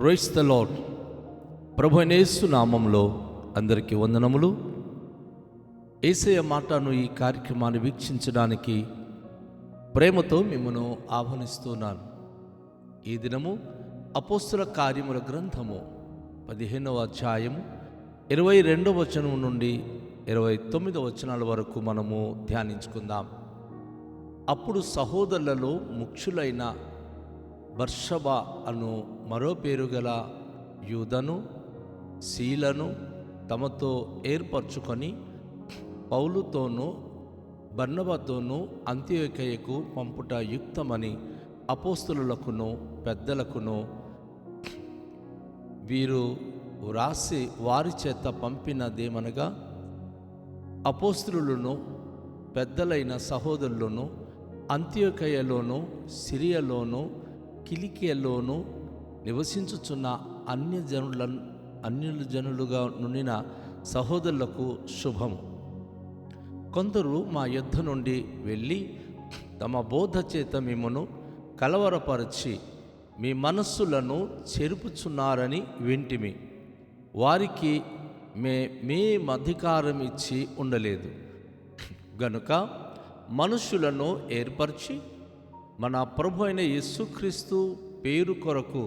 Praise the lord. ప్రభు అయిన యేసు నామములో అందరికీ వందనములు. యేసయ్య మాటను ఈ కార్యక్రమాన్ని వీక్షించడానికి ప్రేమతో మిమ్మను ఆహ్వానిస్తున్నాను. ఈ దినము అపోస్తల కార్యముల గ్రంథము 15వ అధ్యాయము 22వ వచనం నుండి 29వ వచనాల వరకు మనము ధ్యానించుకుందాం. అప్పుడు సహోదరులలో ముఖ్యులైన బర్షబా అను మరో పేరు గల యూదను సీలను తమతో ఏర్పరచుకొని పౌలుతోనూ బర్నబాతోనూ అంతియోక్యకు పంపుట యుక్తమని అపోస్తలులకును పెద్దలకును వీరు వ్రాసి వారి చేత పంపినదేమనగా, అపోస్తలులను పెద్దలైన సహోదరులను అంతియోక్యలోను సిరియాలోను కిలికియలోను నివసించుచున్న అన్యజనులుగా నుండిన సహోదరులకు శుభము. కొందరు మా యుద్ధ నుండి వెళ్ళి తమ బోధ చేత మిమ్మను కలవరపరచి మీ మనస్సులను చెరుపుచున్నారని వింటిమి. వారికి మేము అధికారం ఇచ్చి ఉండలేదు గనుక మనుషులను ఏర్పరిచి మన ప్రభు అయిన యేసుక్రీస్తు పేరు కొరకు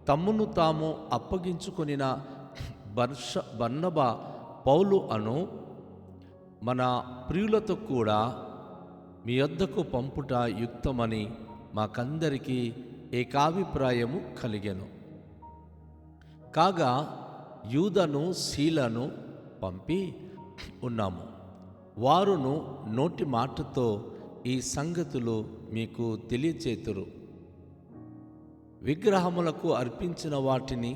తమ్మును తాము అప్పగించుకొనిన బర్నబా పౌలు అను మన ప్రియులతో కూడా మీ వద్దకు పంపుట యుక్తమని మాకందరికీ ఏకాభిప్రాయము కలిగెను. కాగా యూదను సీలను పంపి ఉన్నాము. వారును నోటి మాటతో ఈ సంగతులు మీకు తెలియచేతురు. విగ్రహములకు అర్పించిన వాటిని,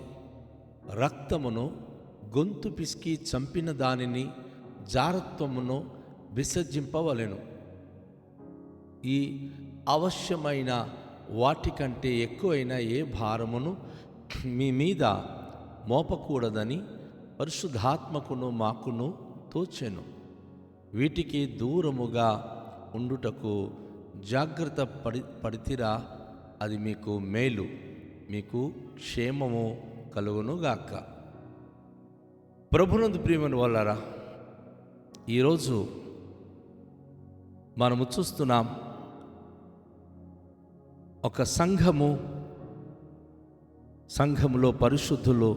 రక్తమును, గొంతు పిసికి చంపిన దానిని, జారత్వమును విసర్జింపవలెను. ఈ అవశ్యమైన వాటికంటే ఎక్కువైన ఏ భారమును మీ మీద మోపకూడదని పరిశుద్ధాత్మకును మాకును తోచెను. వీటికి దూరముగా ఉండుటకు జాగ్రత్త పడితిరా, అది మీకు మేలు, మీకు క్షేమము కలుగునుగాక. ప్రభునందు ప్రియమైన వాళ్ళారా, ఈరోజు మనము చూస్తున్నాం ఒక సంఘములో పరిశుద్ధులు,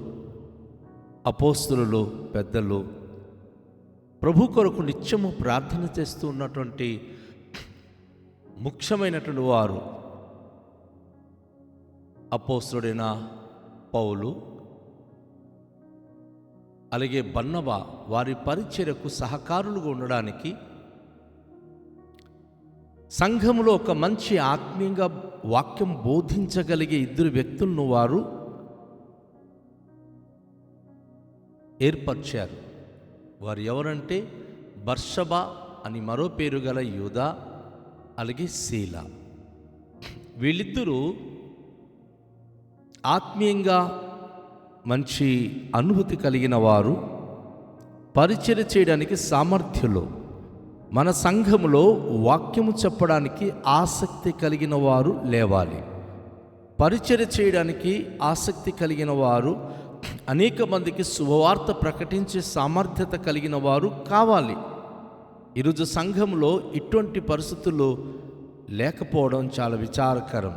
అపోస్తలులు, పెద్దలు ప్రభు కొరకు నిత్యము ప్రార్థన చేస్తూ ఉన్నటువంటి ముఖ్యమైనటువంటి వారు అపోస్తలుడైన పౌలు, అలాగే బర్నబా వారి పరిచర్యకు సహకారులుగా ఉండడానికి సంఘములో ఒక మంచి ఆత్మీయంగా వాక్యం బోధించగలిగే ఇద్దరు వ్యక్తులను వారు ఏర్పరిచారు. వారు ఎవరంటే బర్షబా అని మరో పేరు గల యూదా, అలాగే సీల. వీళ్ళిద్దరూ ఆత్మీయంగా మంచి అనుభూతి కలిగిన వారు, పరిచర్య చేయడానికి సామర్థ్యులు, మన సంఘములో వాక్యము చెప్పడానికి ఆసక్తి కలిగిన వారు లేవాలి. పరిచర్య చేయడానికి ఆసక్తి కలిగిన వారు, అనేక మందికి శుభవార్త ప్రకటించే సామర్థ్యత కలిగిన వారు కావాలి. ఈరోజు సంఘంలో ఇటువంటి పరిస్థితులు లేకపోవడం చాలా విచారకరం.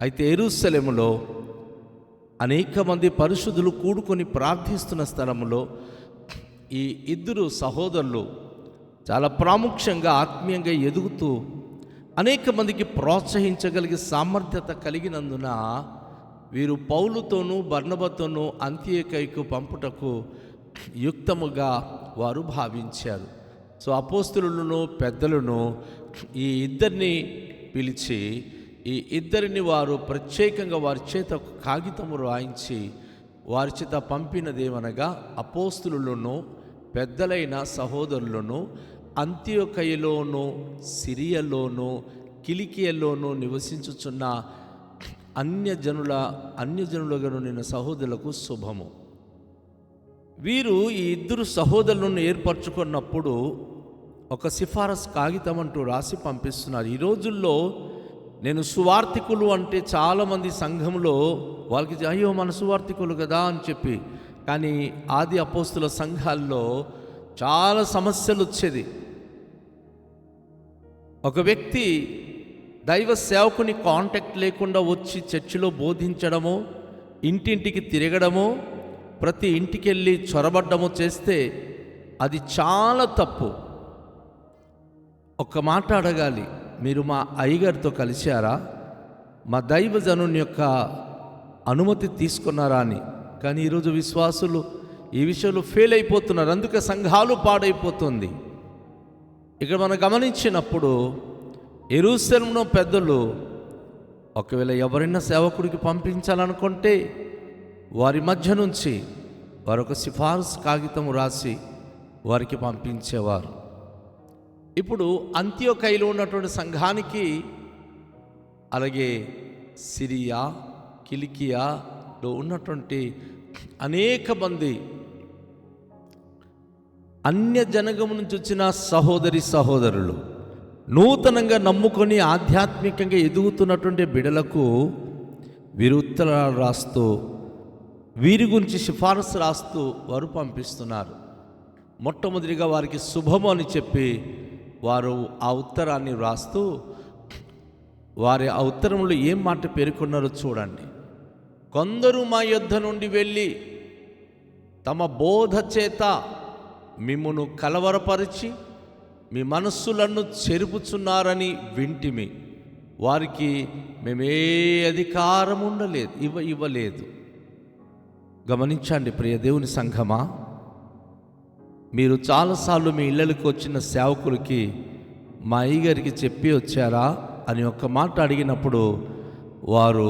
అయితే యెరూషలేములో అనేక మంది పరిశుద్ధులు కూడుకొని ప్రార్థిస్తున్న స్థలంలో ఈ ఇద్దరు సహోదరులు చాలా ప్రాముఖ్యంగా ఆత్మీయంగా ఎదుగుతూ అనేక మందికి ప్రోత్సహించగలిగే సామర్థ్యత కలిగినందున వీరు పౌలుతోనూ బర్నబాతోనూ అంతియోక్యకు పంపుటకు యుక్తముగా వారు భావించారు. సో అపోస్తలులను పెద్దలను ఈ ఇద్దరిని పిలిచి ఈ ఇద్దరిని వారు ప్రత్యేకంగా వారి చేత ఒక కాగితము రాయించి వారి చేత పంపినదేమనగా, అపోస్తలులను పెద్దలైన సహోదరులను అంతియోక్యలోను సిరియాలోను కిలికియలోను నివసించుచున్న అన్యజనులుగా నిన్న సహోదరులకు శుభము. వీరు ఈ ఇద్దరు సహోదరులను ఏర్పరచుకున్నప్పుడు ఒక సిఫారసు కాగితం అంటూ రాసి పంపిస్తున్నారు. ఈ రోజుల్లో నేను సువార్థికులు అంటే చాలామంది సంఘంలో వాళ్ళకి అయ్యో మన సువార్థికులు కదా అని చెప్పి. కానీ ఆది అపోస్తుల సంఘాల్లో చాలా సమస్యలు వచ్చేది. ఒక వ్యక్తి దైవ సేవకుని కాంటాక్ట్ లేకుండా వచ్చి చర్చిలో బోధించడము, ఇంటింటికి తిరగడము, ప్రతి ఇంటికి వెళ్ళి చొరబడ్డము చేస్తే అది చాలా తప్పు. ఒక్క మాట అడగాలి, మీరు మా అయ్యగారితో కలిశారా, మా దైవజనుని యొక్క అనుమతి తీసుకున్నారా అని. కానీ ఈరోజు విశ్వాసులు ఈ విషయంలో ఫెయిల్ అయిపోతున్నారు. అందుకే సంఘాలు పాడైపోతుంది. ఇక్కడ మనం గమనించినప్పుడు యెరూషలేములో పెద్దలు ఒకవేళ ఎవరైనా సేవకుడికి పంపించాలనుకుంటే వారి మధ్య నుంచి వారొక సిఫార్సు కాగితం రాసి వారికి పంపించేవారు. ఇప్పుడు అంత్యోకయలో ఉన్నటువంటి సంఘానికి, అలాగే సిరియా, కిలికియాలో ఉన్నటువంటి అనేక మంది అన్య జనగము నుంచి వచ్చిన సహోదరులు నూతనంగా నమ్ముకొని ఆధ్యాత్మికంగా ఎదుగుతున్నటువంటి బిడలకు వీరు ఉత్తరాలు రాస్తూ, వీరి గురించి సిఫారసు రాస్తూ వారు పంపిస్తున్నారు. మొట్టమొదటిగా వారికి శుభము అని చెప్పి వారు ఆ ఉత్తరాన్ని వ్రాస్తూ, వారి ఆ ఉత్తరంలో ఏం మాట పేర్కొన్నారో చూడండి. కొందరు మా యొద్ద నుండి వెళ్ళి తమ బోధ చేత మిమ్మును కలవరపరిచి మీ మనస్సులను చెరుపుచున్నారని వింటిమి. వారికి మేమే అధికారం ఇవ్వలేదు. గమనించండి ప్రియ దేవుని సంఘమా, మీరు చాలాసార్లు మీ ఇళ్ళకి వచ్చిన సేవకులకి మా అయ్యగారికి చెప్పి వచ్చారా అని ఒక్క మాట అడిగినప్పుడు వారు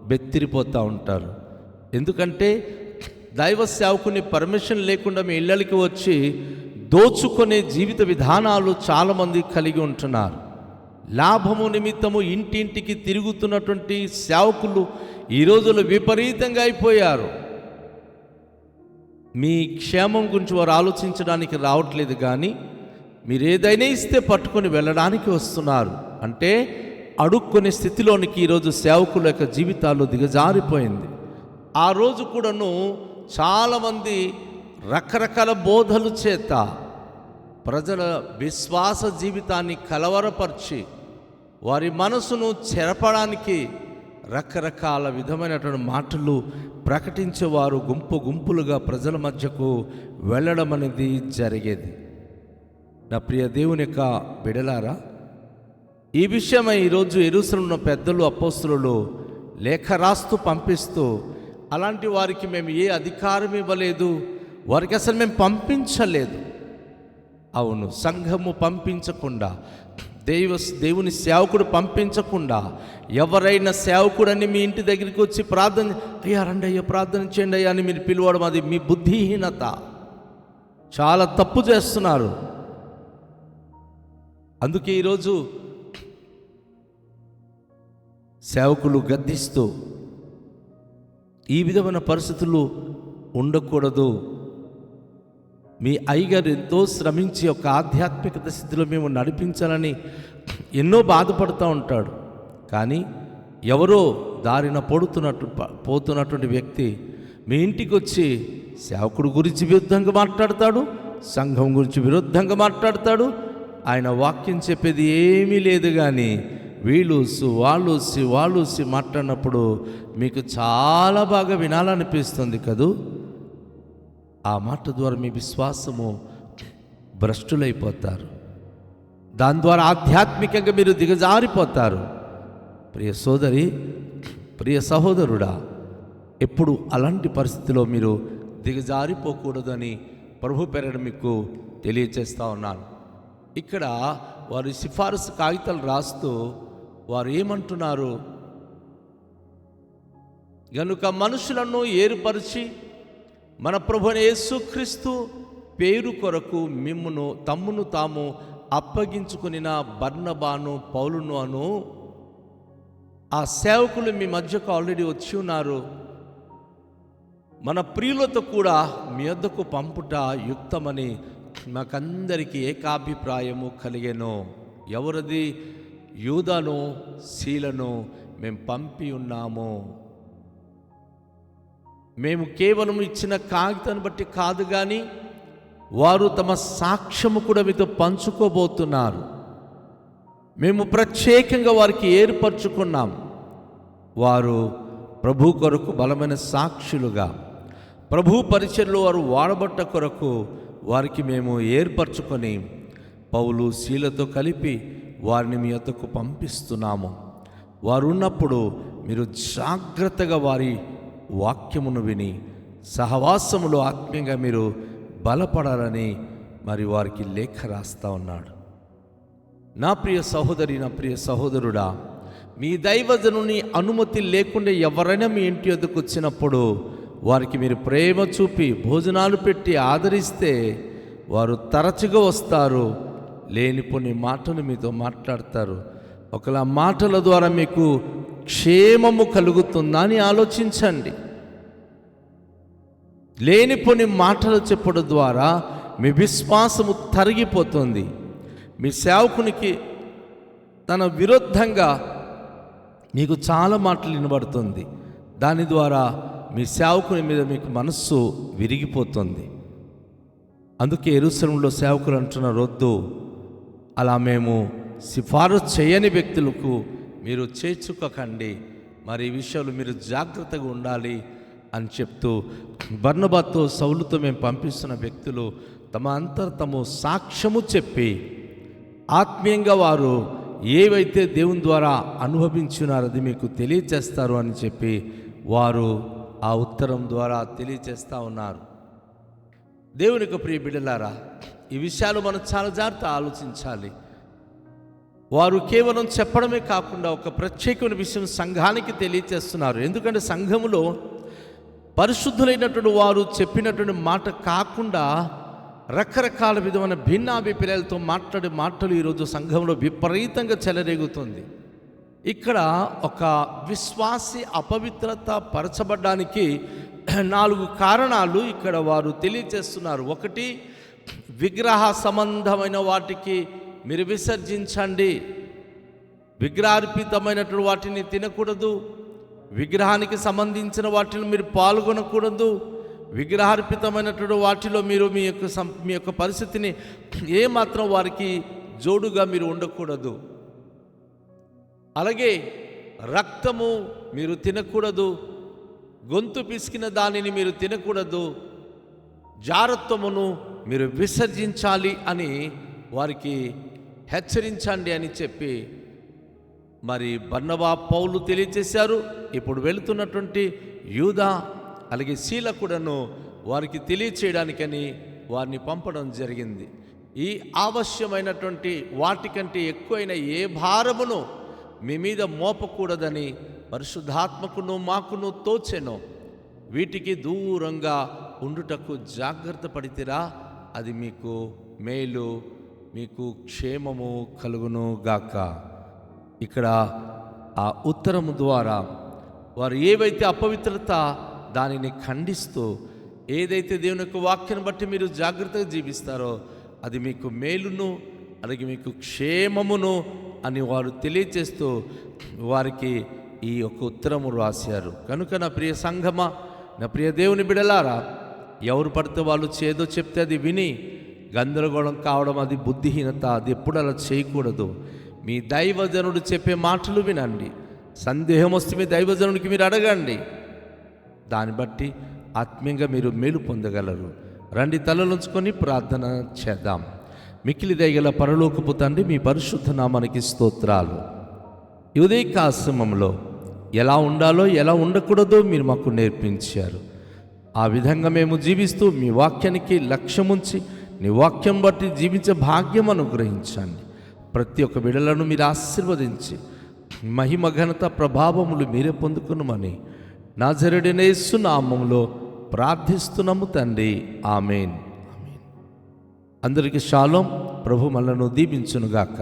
బెత్తిరిపోతూ ఉంటారు. ఎందుకంటే దైవ సేవకుని పర్మిషన్ లేకుండా మీ ఇళ్ళకి వచ్చి దోచుకునే జీవిత విధానాలు చాలామంది కలిగి ఉంటున్నారు. లాభము నిమిత్తము ఇంటింటికి తిరుగుతున్నటువంటి సేవకులు ఈ రోజుల్లో విపరీతంగా అయిపోయారు. మీ క్షేమం గురించి వారు ఆలోచించడానికి రావట్లేదు, కానీ మీరు ఏదైనా ఇస్తే పట్టుకొని వెళ్ళడానికి వస్తున్నారు. అంటే అడుక్కునే స్థితిలోనికి ఈరోజు సేవకుల యొక్క జీవితాలు దిగజారిపోయింది. ఆ రోజు కూడాను చాలామంది రకరకాల బోధలు చేత ప్రజల విశ్వాస జీవితాన్ని కలవరపరిచి వారి మనసును చెరపడానికి రకరకాల విధమైనటువంటి మాటలు ప్రకటించేవారు గుంపులుగా ప్రజల మధ్యకు వెళ్ళడం అనేది జరిగేది. నా ప్రియ దేవుని యొక్క బిడలారా, ఈ విషయమై ఈరోజు యెరూషలేములో పెద్దలు, అపోస్తలులు లేఖ రాస్తూ పంపిస్తూ, అలాంటి వారికి మేము ఏ అధికారం ఇవ్వలేదు, వారికి అసలు మేము పంపించలేదు. అవును, సంఘము పంపించకుండా, దేవుని సేవకుడు పంపించకుండా ఎవరైనా సేవకుడని మీ ఇంటి దగ్గరికి వచ్చి ప్రార్థన, అయ్యా రండి అయ్యా ప్రార్థన చేయండి అయ్యా అని మీరు పిలవడం, అది మీ బుద్ధిహీనత. చాలా తప్పు చేస్తున్నారు. అందుకే ఈరోజు సేవకులు గద్దిస్తూ, ఈ విధమైన పరిస్థితులు ఉండకూడదు, మీ అయ్యగారు ఎంతో శ్రమించి ఒక ఆధ్యాత్మికత స్థితిలో మేము నడిపించాలని ఎన్నో బాధపడుతూ ఉంటాడు. కానీ ఎవరో దారిన పోతున్నటువంటి వ్యక్తి మీ ఇంటికి వచ్చి సేవకుడు గురించి విరుద్ధంగా మాట్లాడతాడు, సంఘం గురించి విరుద్ధంగా మాట్లాడతాడు. ఆయన వాక్యం చెప్పేది ఏమీ లేదు, కానీ వాళ్ళు మాట్లాడినప్పుడు మీకు చాలా బాగా వినాలనిపిస్తుంది కదూ. ఆ మాట ద్వారా మీ విశ్వాసము భ్రష్టులైపోతారు. దాని ద్వారా ఆధ్యాత్మికంగా మీరు దిగజారిపోతారు. ప్రియ సోదరి, ప్రియ సహోదరుడా, ఎప్పుడు అలాంటి పరిస్థితిలో మీరు దిగజారిపోకూడదని ప్రభు పేరట మీకు తెలియచేస్తూ ఉన్నాను. ఇక్కడ వారు సిఫారసు కాగితాలు రాస్తూ వారు ఏమంటున్నారు, గనుక మనుషులను ఏర్పరిచి మన ప్రభువైన యేసుక్రీస్తు పేరు కొరకు మిమ్మును తమ్మును తాము అప్పగించుకునిన బర్నబాను, పౌలును అను ఆ సేవకులు మీ మధ్యకు ఆల్రెడీ వచ్చి ఉన్నారు. మన ప్రియులతో కూడా మీ వద్దకు పంపుట యుక్తమని మాకందరికీ ఏకాభిప్రాయము కలిగెను. ఎవరిది? యూదాను, శీలను మేము పంపి ఉన్నాము. మేము కేవలం ఇచ్చిన కాగితాన్ని బట్టి కాదు, కానీ వారు తమ సాక్ష్యము కూడా మీతో పంచుకోబోతున్నారు. మేము ప్రత్యేకంగా వారికి ఏర్పరచుకున్నాం. వారు ప్రభు కొరకు బలమైన సాక్షులుగా, ప్రభు పరిచర్లో వారు వాడబట్ట కొరకు వారికి మేము ఏర్పరచుకొని పౌలు శీలతో కలిపి వారిని మీ యొద్దకు పంపిస్తున్నాము. వారు ఉన్నప్పుడు మీరు జాగ్రత్తగా వారి వాక్యమును విని సహవాసములో ఆత్మీయంగా మీరు బలపడాలని మరి వారికి లేఖ రాస్తా ఉన్నాడు. నా ప్రియ సహోదరి, నా ప్రియ సహోదరుడా, మీ దైవజనుని అనుమతి లేకుండా ఎవరైనా మీ ఇంటి వద్దకు వచ్చినప్పుడు వారికి మీరు ప్రేమ చూపి భోజనాలు పెట్టి ఆదరిస్తే వారు తరచుగా వస్తారు. లేనిపోని మాటలు మీతో మాట్లాడతారు. ఒకలా మాటల ద్వారా మీకు క్షేమము కలుగుతుందా అని ఆలోచించండి. లేనిపోని మాటలు చెప్పడం ద్వారా మీ విశ్వాసము తరిగిపోతుంది. మీ సేవకునికి తన విరుద్ధంగా మీకు చాలా మాటలు వినబడుతుంది. దాని ద్వారా మీ సేవకుని మీద మీకు మనస్సు విరిగిపోతుంది. అందుకే యెరూషలేములో సేవకులు అంటున్నారు, వద్దు, అలా మేము సిఫారసు చేయని వ్యక్తులకు మీరు చేర్చుకోకండి, మరి ఈ విషయంలో మీరు జాగ్రత్తగా ఉండాలి అని చెప్తూ బర్నబాతో సౌలుతో మేము పంపిస్తున్న వ్యక్తులు తమ అంతర్తము సాక్ష్యము చెప్పి ఆత్మీయంగా వారు ఏవైతే దేవుని ద్వారా అనుభవించున్నారో అది మీకు తెలియచేస్తారు అని చెప్పి వారు ఆ ఉత్తరం ద్వారా తెలియచేస్తూ ఉన్నారు. దేవునికి ప్రియ బిడ్డలారా, ఈ విషయాలు మనం చాలా జాగ్రత్త ఆలోచించాలి. వారు కేవలం చెప్పడమే కాకుండా ఒక ప్రత్యేకమైన విషయం సంఘానికి తెలియచేస్తున్నారు. ఎందుకంటే సంఘములో పరిశుద్ధులైనటువంటి వారు చెప్పినటువంటి మాట కాకుండా రకరకాల విధమైన భిన్నాభిప్రాయాలతో మాట్లాడే మాటలు ఈరోజు సంఘంలో విపరీతంగా చెలరేగుతుంది. ఇక్కడ ఒక విశ్వాసి అపవిత్రత పరచబడ్డానికి 4 కారణాలు ఇక్కడ వారు తెలియచేస్తున్నారు. ఒకటి, విగ్రహ సంబంధమైన వాటికి మీరు విసర్జించండి. విగ్రహార్పితమైనటువంటి వాటిని తినకూడదు. విగ్రహానికి సంబంధించిన వాటిని మీరు పాల్గొనకూడదు. విగ్రహార్పితమైనటువంటి వాటిలో మీరు మీ యొక్క పరిస్థితిని ఏమాత్రం వారికి జోడుగా మీరు ఉండకూడదు. అలాగే రక్తము మీరు తినకూడదు. గొంతు పిసికిన దానిని మీరు తినకూడదు. జారత్వమును మీరు విసర్జించాలి అని వారికి హెచ్చరించండి అని చెప్పి మరి బర్నబా, పౌలు తెలియచేశారు. ఇప్పుడు వెళుతున్నటువంటి యూదా అలాగే శీలకుడను వారికి తెలియచేయడానికని వారిని పంపడం జరిగింది. ఈ ఆవశ్యమైనటువంటి వాటికంటే ఎక్కువైన ఏ భారమును మీ మీద మోపకూడదని పరిశుద్ధాత్మకును మాకును తోచెను. వీటికి దూరంగా ఉండుటకు జాగ్రత్త పడితిరా, అది మీకు మేలు, మీకు క్షేమము కలుగును గాక. ఇక్కడ ఆ ఉత్తరము ద్వారా వారు ఏవైతే అపవిత్రత దానిని ఖండిస్తూ ఏదైతే దేవుని యొక్క వాక్యాన్ని బట్టి మీరు జాగ్రత్తగా జీవిస్తారో అది మీకు మేలును అలాగే మీకు క్షేమమును అని వారు తెలియచేస్తూ వారికి ఈ యొక్క ఉత్తరము రాశారు. కనుక నా ప్రియ సంఘమా, నా ప్రియ దేవుని బిడలారా, ఎవరు పడితే వాళ్ళు చేదో చెప్తే అది విని గందరగోళం కావడం అది బుద్ధిహీనత. అది ఎప్పుడు అలా చేయకూడదు. మీ దైవజనుడు చెప్పే మాటలు వినండి. సందేహం వస్తే మీ దైవజనుడికి మీరు అడగండి. దాన్ని బట్టి ఆత్మీయంగా మీరు మేలు పొందగలరు. రండి, తలలుంచుకొని ప్రార్థన చేద్దాం. మిక్కిలి దయగల పరలోకపు తండ్రి, మీ పరిశుద్ధ నామానికి స్తోత్రాలు. ఈ ఉదయకాశ్రమంలో ఎలా ఉండాలో ఎలా ఉండకూడదో మీరు మాకు నేర్పించారు. ఆ విధంగా మేము జీవిస్తూ మీ వాక్యానికి లక్ష్యముంచి నీ వాక్యం బట్టి జీవించే భాగ్యం అనుగ్రహించండి. ప్రతి ఒక్క బిడ్డలను మీరు ఆశీర్వదించి మహిమ ఘనత ప్రభావములు మీరే పొందుకునమని నజరేయుడైన యేసు నామములో ప్రార్థిస్తున్నాము తండ్రి, ఆమేన్. అందరికీ షాలోం. ప్రభు మనలను దీవించునుగాక.